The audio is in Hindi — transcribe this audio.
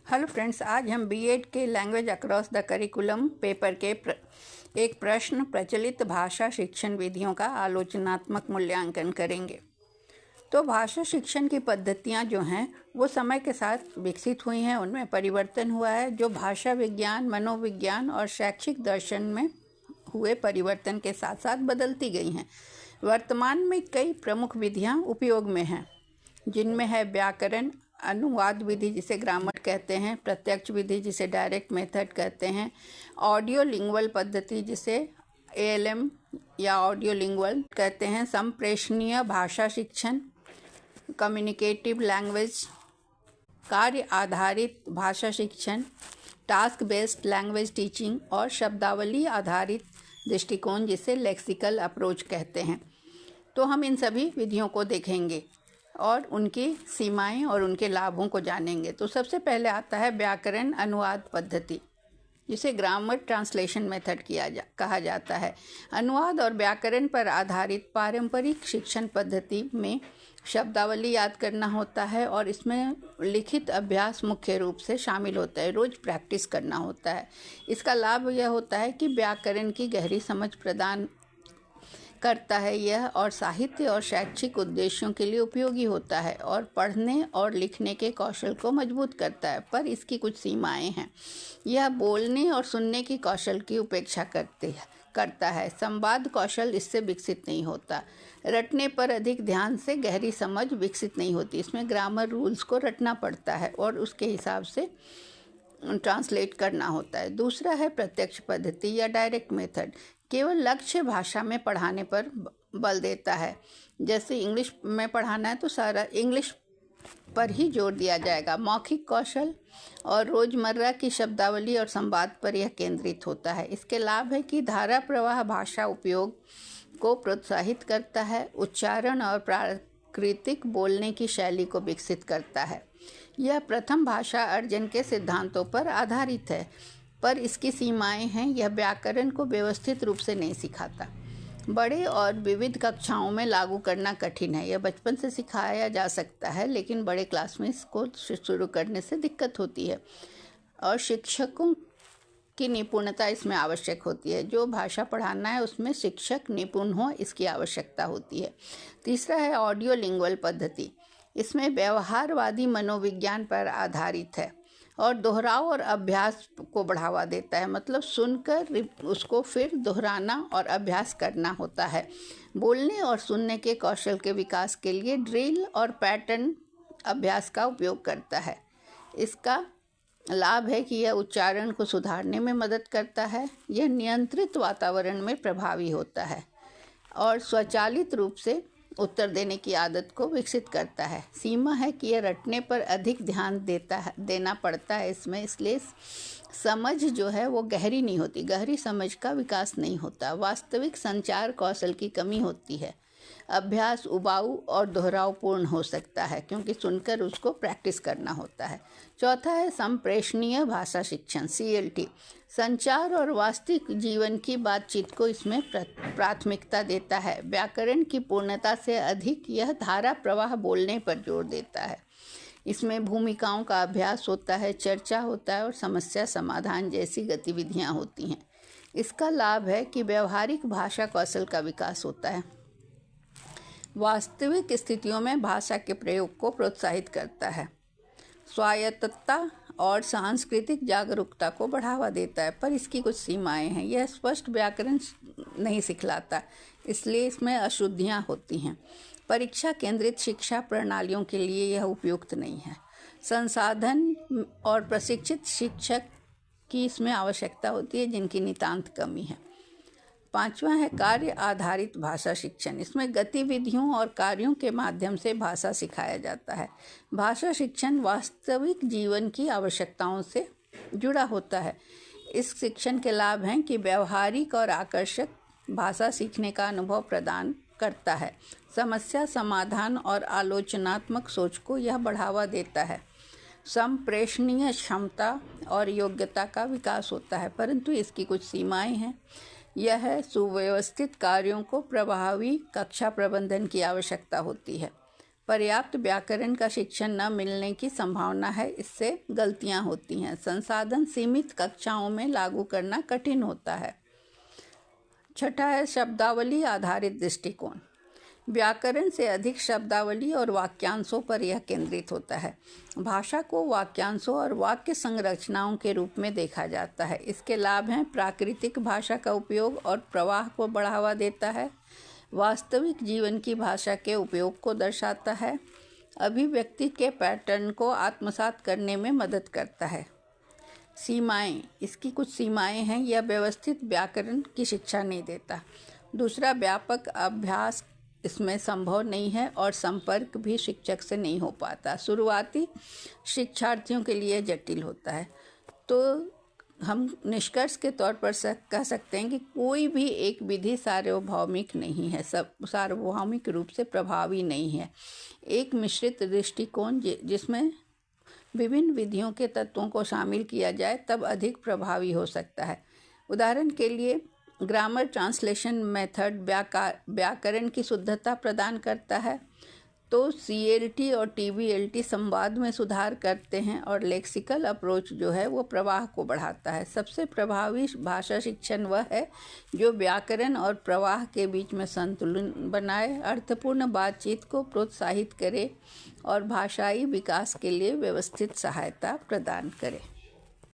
हेलो फ्रेंड्स, आज हम बीएड के language across the curriculum paper के एक प्रश्न प्रचलित भाषा शिक्षण विधियों का आलोचनात्मक मूल्यांकन करेंगे। तो भाषा शिक्षण की पद्धतियां जो हैं वो समय के साथ विकसित हुई हैं, उनमें परिवर्तन हुआ है जो भाषा विज्ञान, मनोविज्ञान और शैक्षिक दर्शन में हुए परिवर्तन के साथ साथ बदलती गई हैं। वर्तमान में कई प्रमुख विधियां उपयोग में हैं, जिनमें है व्याकरण अनुवाद विधि जिसे ग्रामर कहते हैं, प्रत्यक्ष विधि जिसे डायरेक्ट मेथड कहते हैं, ऑडियो लिंगुअल पद्धति जिसे एएलएम या ऑडियो लिंगुअल कहते हैं, संप्रेषणीय भाषा शिक्षण, कम्युनिकेटिव लैंग्वेज, कार्य आधारित भाषा शिक्षण, टास्क बेस्ड लैंग्वेज टीचिंग और शब्दावली आधारित दृष्टिकोण जिसे लेक्सिकल अप्रोच कहते हैं। तो हम इन सभी विधियों को देखेंगे और उनकी सीमाएं और उनके लाभों को जानेंगे। तो सबसे पहले आता है व्याकरण अनुवाद पद्धति, जिसे ग्रामर ट्रांसलेशन मेथड कहा जाता है। अनुवाद और व्याकरण पर आधारित पारंपरिक शिक्षण पद्धति में शब्दावली याद करना होता है और इसमें लिखित अभ्यास मुख्य रूप से शामिल होता है, रोज प्रैक्टिस करना होता है। इसका लाभ यह होता है कि व्याकरण की गहरी समझ प्रदान करता है यह, और साहित्य और शैक्षिक उद्देश्यों के लिए उपयोगी होता है और पढ़ने और लिखने के कौशल को मजबूत करता है, पर इसकी कुछ सीमाएं हैं। यह बोलने और सुनने की कौशल की उपेक्षा करता है। संवाद कौशल इससे विकसित नहीं होता। रटने पर अधिक ध्यान से गहरी समझ विकसित नहीं होती। इसमें ग्रामर रूल्स को रटना पड़ता है और उसके हिसाब से ट्रांसलेट करना होता है। दूसरा है प्रत्यक्ष पद्धति या डायरेक्ट मेथड, केवल लक्ष्य भाषा में पढ़ाने पर बल देता है। जैसे इंग्लिश में पढ़ाना है तो सारा इंग्लिश पर ही जोर दिया जाएगा। मौखिक कौशल और रोजमर्रा की शब्दावली और संवाद पर यह केंद्रित होता है। इसके लाभ है कि धारा प्रवाह भाषा उपयोग को प्रोत्साहित करता है, उच्चारण और प्राकृतिक बोलने की शैली को विकसित करता है। यह प्रथम भाषा अर्जन के सिद्धांतों पर आधारित है, पर इसकी सीमाएं हैं। यह व्याकरण को व्यवस्थित रूप से नहीं सिखाता। बड़े और विविध कक्षाओं में लागू करना कठिन है। यह बचपन से सिखाया जा सकता है, लेकिन बड़े क्लास में इसको शुरू करने से दिक्कत होती है और शिक्षकों की निपुणता इसमें आवश्यक होती है। जो भाषा पढ़ाना है उसमें शिक्षक निपुण हो, इसकी आवश्यकता होती है। तीसरा है ऑडियो लिंगुअल पद्धति। इसमें व्यवहारवादी मनोविज्ञान पर आधारित है और दोहराव और अभ्यास को बढ़ावा देता है। मतलब सुनकर उसको फिर दोहराना और अभ्यास करना होता है। बोलने और सुनने के कौशल के विकास के लिए ड्रिल और पैटर्न अभ्यास का उपयोग करता है। इसका लाभ है कि यह उच्चारण को सुधारने में मदद करता है। यह नियंत्रित वातावरण में प्रभावी होता है और स्वचालित रूप से उत्तर देने की आदत को विकसित करता है। सीमा है कि यह रटने पर अधिक ध्यान देना पड़ता है इसमें, इसलिए समझ जो है वो गहरी नहीं होती, गहरी समझ का विकास नहीं होता। वास्तविक संचार कौशल की कमी होती है। अभ्यास उबाऊ और दोहरावपूर्ण हो सकता है क्योंकि सुनकर उसको प्रैक्टिस करना होता है। चौथा है संप्रेषणीय भाषा शिक्षण CLT। संचार और वास्तविक जीवन की बातचीत को इसमें प्राथमिकता देता है। व्याकरण की पूर्णता से अधिक यह धारा प्रवाह बोलने पर जोर देता है। इसमें भूमिकाओं का अभ्यास होता है, चर्चा होता है और समस्या समाधान जैसी गतिविधियां होती हैं। इसका लाभ है कि व्यवहारिक भाषा कौशल का विकास होता है। वास्तविक स्थितियों में भाषा के प्रयोग को प्रोत्साहित करता है। स्वायत्तता और सांस्कृतिक जागरूकता को बढ़ावा देता है, पर इसकी कुछ सीमाएं हैं। यह स्पष्ट व्याकरण नहीं सिखलाता, इसलिए इसमें अशुद्धियां होती हैं। परीक्षा केंद्रित शिक्षा प्रणालियों के लिए यह उपयुक्त नहीं है। संसाधन और प्रशिक्षित शिक्षक की इसमें आवश्यकता होती है, जिनकी नितांत कमी है। पांचवा है कार्य आधारित भाषा शिक्षण। इसमें गतिविधियों और कार्यों के माध्यम से भाषा सिखाया जाता है। भाषा शिक्षण वास्तविक जीवन की आवश्यकताओं से जुड़ा होता है। इस शिक्षण के लाभ हैं कि व्यवहारिक और आकर्षक भाषा सीखने का अनुभव प्रदान करता है। समस्या समाधान और आलोचनात्मक सोच को यह बढ़ावा देता है। संप्रेषणीय क्षमता और योग्यता का विकास होता है, परंतु इसकी कुछ सीमाएं हैं। यह सुव्यवस्थित कार्यों को प्रभावी कक्षा प्रबंधन की आवश्यकता होती है। पर्याप्त व्याकरण का शिक्षण न मिलने की संभावना है, इससे गलतियां होती हैं। संसाधन सीमित कक्षाओं में लागू करना कठिन होता है। छठा है शब्दावली आधारित दृष्टिकोण। व्याकरण से अधिक शब्दावली और वाक्यांशों पर यह केंद्रित होता है। भाषा को वाक्यांशों और वाक्य संरचनाओं के रूप में देखा जाता है। इसके लाभ हैं प्राकृतिक भाषा का उपयोग और प्रवाह को बढ़ावा देता है, वास्तविक जीवन की भाषा के उपयोग को दर्शाता है, अभिव्यक्ति के पैटर्न को आत्मसात करने में मदद करता है। सीमाएं, इसकी कुछ सीमाएं हैं। यह व्यवस्थित व्याकरण की शिक्षा नहीं देता। दूसरा, व्यापक अभ्यास इसमें संभव नहीं है और संपर्क भी शिक्षक से नहीं हो पाता। शुरुआती शिक्षार्थियों के लिए जटिल होता है। तो हम निष्कर्ष के तौर पर कह सकते हैं कि कोई भी एक विधि सार्वभौमिक नहीं है, सब सार्वभौमिक रूप से प्रभावी नहीं है। एक मिश्रित दृष्टिकोण जिसमें विभिन्न विधियों के तत्वों को शामिल किया जाए तब अधिक प्रभावी हो सकता है। उदाहरण के लिए ग्रामर ट्रांसलेशन मेथड व्याकरण की शुद्धता प्रदान करता है, तो CLT और TBLT संवाद में सुधार करते हैं और लेक्सिकल अप्रोच जो है वो प्रवाह को बढ़ाता है। सबसे प्रभावी भाषा शिक्षण वह है जो व्याकरण और प्रवाह के बीच में संतुलन बनाए, अर्थपूर्ण बातचीत को प्रोत्साहित करे और भाषाई विकास के लिए व्यवस्थित सहायता प्रदान करे।